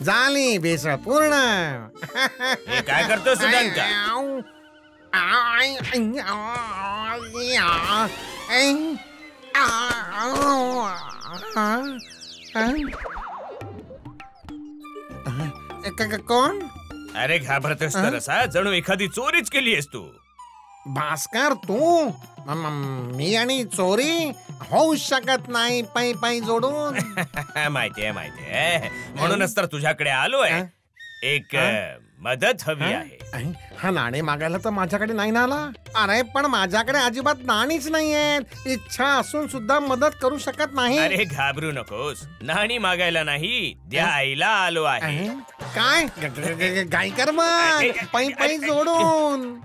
झाली भेसळ पूर्ण. हे काय करतो सुदांका? कोण? अरे घाबरतोस तर असा जणू एखादी चोरीच केली आहेस तू. भास्कर तू मी आणि चोरी होऊ शकत नाही पै पै जोडून. माहितीये म्हणूनच तर तुझ्याकडे आलोय. एक मदत हवी आहे. हा नाणे मागायला तर माझ्याकडे नाही ना आला. अरे पण माझ्याकडे अजिबात नाणीच नाहीये. इच्छा असून सुद्धा मदत करू शकत नाही. अरे घाबरू नकोस. नाणी मागायला नाही द्यायला आलो आहे. काय गाय कर मग पै पै जोडून.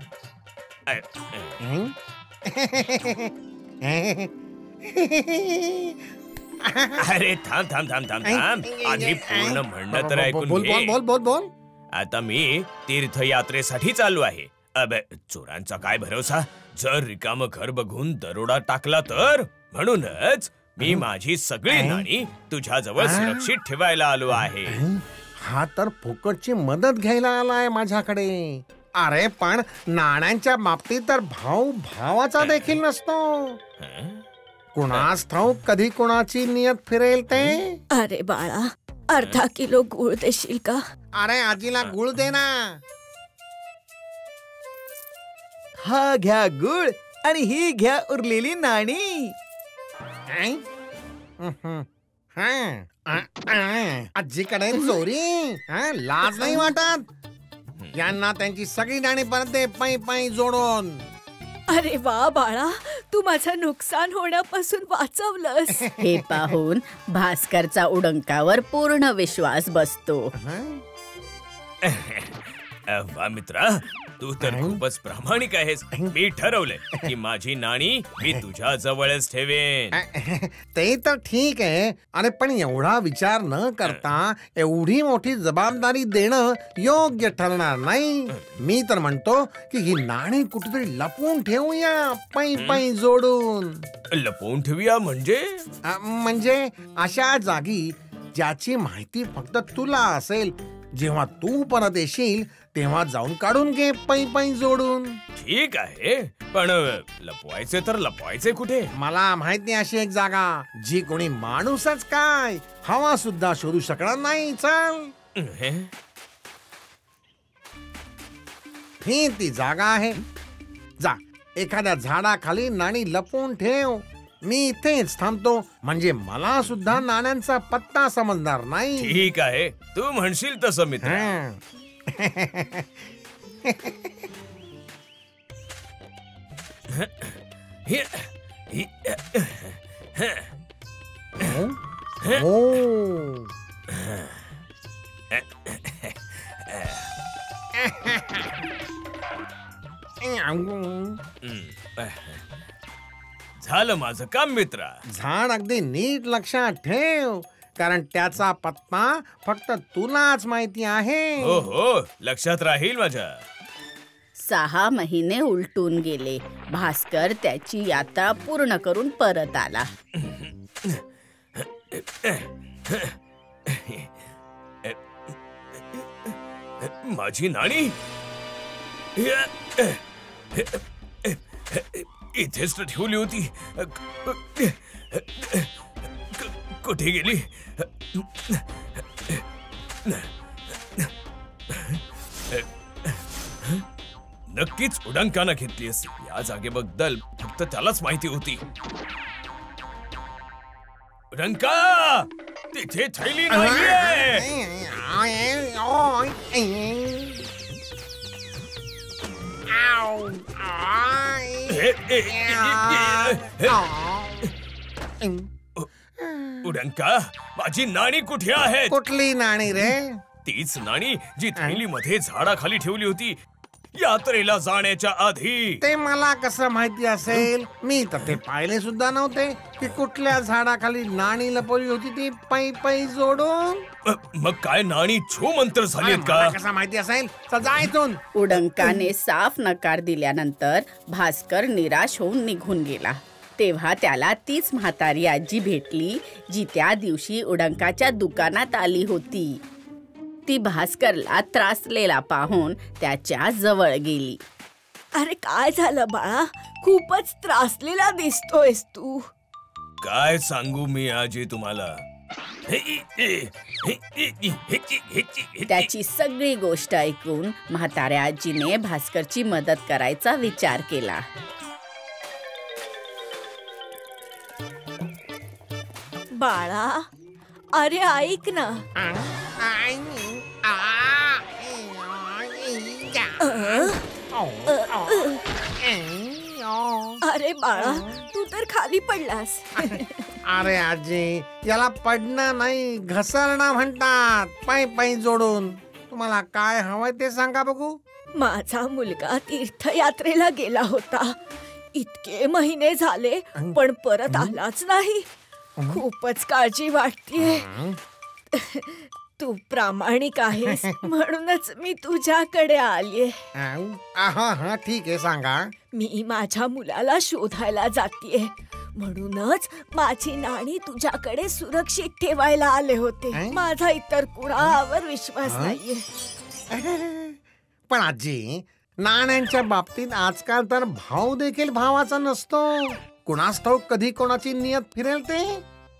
अरे थांब थांब थांब थांब थांब आधी पूर्ण म्हणणं तर ऐकून घे. बोल बोल बोल. आता मी तीर्थयात्रेसाठी चालू आहे. अबे चोरांचा काय भरोसा. जर रिकाम घर बघून दरोडा टाकला तर. म्हणूनच मी माझी सगळी नाणी तुझ्याजवळ सुरक्षित ठेवायला आलो आहे. हा तर फुकटची मदत घ्यायला आलाय माझ्याकडे. अरे पण नाण्यांच्या बाबतीत तर भाऊ भावाचा देखील नसतो. कुणास ठाऊक कधी कुणाची नियत फिरेल ते. अरे बाळा अर्धा किलो गुळ देशील का? अरे आजीला गुळ दे ना. हा घ्या गुळ आणि ही घ्या उरलेली नाणी. आजीकडे चोरी. लाज नाही वाटत यांना. त्यांची सगळी नाणी परत दे पै पै जोडून. अरे वा बाळा तू माझं नुकसान होण्यापासून वाचवलंस. हे पाहून भास्करचा उडंकावर पूर्ण विश्वास बसतो. वा मित्रा तू तर खूपच प्रामाणिक आहेस. मी ठरवलंय की माझी नाणी मी तुझ्या जवळच ठेवेन. ते तर ठीक आहे. अरे पण एवढा विचार न करता एवढी मोठी जबाबदारी देणं योग्य ठरणार नाही. मी तर म्हणतो की ही नाणी कुठेतरी लपवून ठेवूया पै पै जोडून. लपवून ठेवूया म्हणजे अशा जागी ज्याची माहिती फक्त तुला असेल. जेव्हा तू परत येशील तेव्हा जाऊन काढून घे पै पै जोडून. ठीक आहे पण लपवायचे तर लपवायचे कुठे? मला माहिती अशी एक जागा जी कोणी माणूसच काय हवा सुद्धा शोधू शकणार नाही. चल ही ती जागा आहे. जा एखाद्या झाडाखाली नाणी लपवून ठेव. मी इथेच थांबतो म्हणजे मला सुद्धा नाण्यांचा पत्ता समजणार नाही. ठीक आहे तू म्हणशील तसं मित्र. झालं माझं काम मित्रा. झाड अगदी नीट लक्षात ठेव कारण त्याचा पत्ता फक्त तुलाच माहिती आहे. हो हो लक्षात राहील माझ्या. 6 महिने उलटून गेले. भास्कर त्याची यात्रा पूर्ण करून परत आला. माझी नाणी इथेच तर ठेवली होती. कुठे गेली? नक्कीच उडंकानं घेतलीस. या जागेबद्दल फक्त त्यालाच माहिती होती. उडंका तिथे थैली नाहीये. उडंका माझी नाणी कुठे आहे? कुठली नाणी रे? तीच नाणी जी थैलीमध्ये झाडाखाली ठेवली होती यात्रेला जाण्याच्या आधी. ते मला कसं माहिती असेल? मी तर ते पाहिले सुद्धा नव्हते की कुठल्या झाडाखाली नाणी लपवली होती ती पै पै जोडून. मग काय नाणी छो मंत्र झालीत का? कसं माहिती असेल? जा इथून. उडंकाने साफ नकार दिल्यानंतर भास्कर निराश होऊन निघून गेला. तेव्हा त्याला तीच म्हातारी आजी भेटली जी त्या दिवशी उडंकाच्या दुकानात आली होती. ती भास्करला त्रासलेला पाहून त्याच्या जवळ गेली. अरे काय झालं बाळा, खूपच त्रासलेला दिसतोयस तू. काय सांगू मी आजी तुम्हाला. त्याची सगळी गोष्ट ऐकून म्हाताऱ्या आजीने भास्करची मदत करायचा विचार केला. बाळा, अरे ऐक ना. अरे बाळा, तू तर खाली पडलास. अरे आजी, याला पडणं नाही घसरणं म्हणतात, पाय पाय जोडून. तुम्हाला काय हवंय ते सांगा बघू. माझा मुलगा तीर्थयात्रेला गेला होता. इतके महिने झाले पण परत आलाच नाही. खूपच काळजी वाटतेय. तू प्रामाणिक आहेस म्हणूनच मी तुझ्याकडे आलीये. हा ठीक आहे, सांगा. मी माझ्या मुलाला शोधायला जातीये, म्हणूनच माझी नाणी तुझ्याकडे सुरक्षित ठेवायला आले होते. माझा इतर कुणावर विश्वास नाहीये. पण आजी, नाण्यांच्या बाबतीत आजकाल तर भाव देखील भावाचा नसतो. कुणास ठाऊक कधी कोणाची नियत फिरेल ते.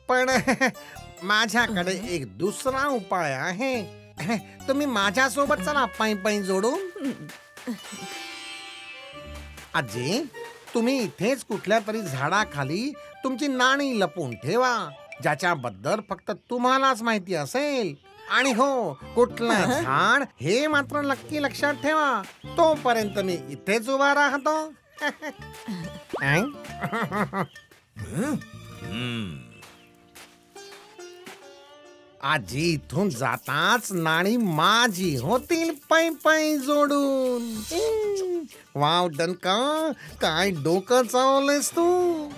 पण माझ्याकडे एक दुसरा उपाय आहे. तुम्ही माझ्या सोबत चला, पायी पायी जोडून. आजी, तुम्ही इथेच कुठल्या तरी झाडाखाली तुमची नाणी लपवून ठेवा, ज्याच्याबद्दल फक्त तुम्हालाच माहिती असेल. आणि हो, कुठलं झाड हे मात्र नक्की लक्षात ठेवा. तोपर्यंत मी इथेच उभा राहतो. आजी, इथून जाताच नाणी माझी होतील, पायी पायी जोडून. वाव डनका, काय डोकं चावलंयस तू.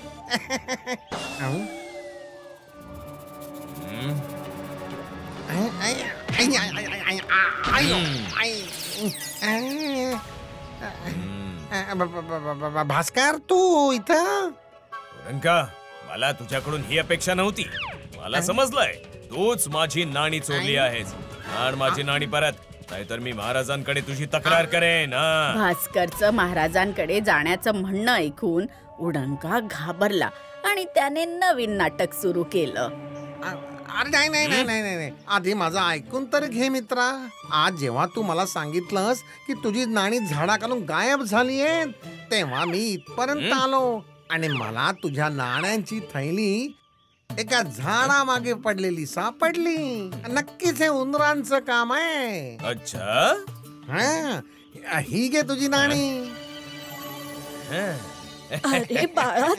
भास्कर, तू इथं. उडंका, मला तुझ्याकडून ही अपेक्षा नव्हती. मला समजलंय तूच माझी नाणी चोरली आहेस. आण माझी नाणी परत, नाहीतर मी महाराजांकडे तुझी तक्रार करेन. भास्करचं महाराजांकडे जाण्याचं म्हणणं ऐकून उडंका घाबरला आणि त्याने नवीन नाटक सुरू केलं. अरे नाही नाही नाही नाही नाही, आधी माझं ऐकून तर घे मित्रा. आज जेव्हा तू मला सांगितलंस की तुझी नाणी झाडाखालून गायब झालीये, तेव्हा मी इथपर्यंत आलो आणि मला तुझ्या नाण्यांची थैली एका झाडामागे पडलेली सापडली. नक्कीच हे उंदरांचं काम आहे. अच्छा, हा, ही घे तुझी नाणी. अरे बाळा,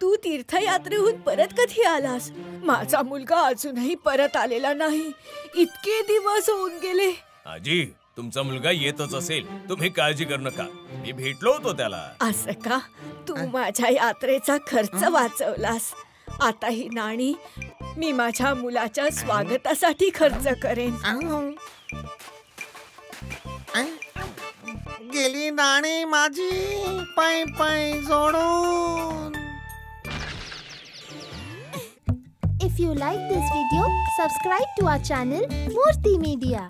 तू तीर्थयात्रेहून परत कधी आलास? माझा मुलगा अजूनही परत आलेला नाही. इतके दिवस होऊन गेले. आजी, तुमचा मुलगा येतच असेल, तुम्ही काळजी करू नका. मी भेटलो होतो त्याला. असं का? तू माझ्या यात्रेचा खर्च वाचवलास. आता ही नाणी मी माझ्या मुलाच्या स्वागतासाठी खर्च करेन. गेली नाणी माझी, पाय पाय जोडून. If you like this video, subscribe to our channel Murthy Media.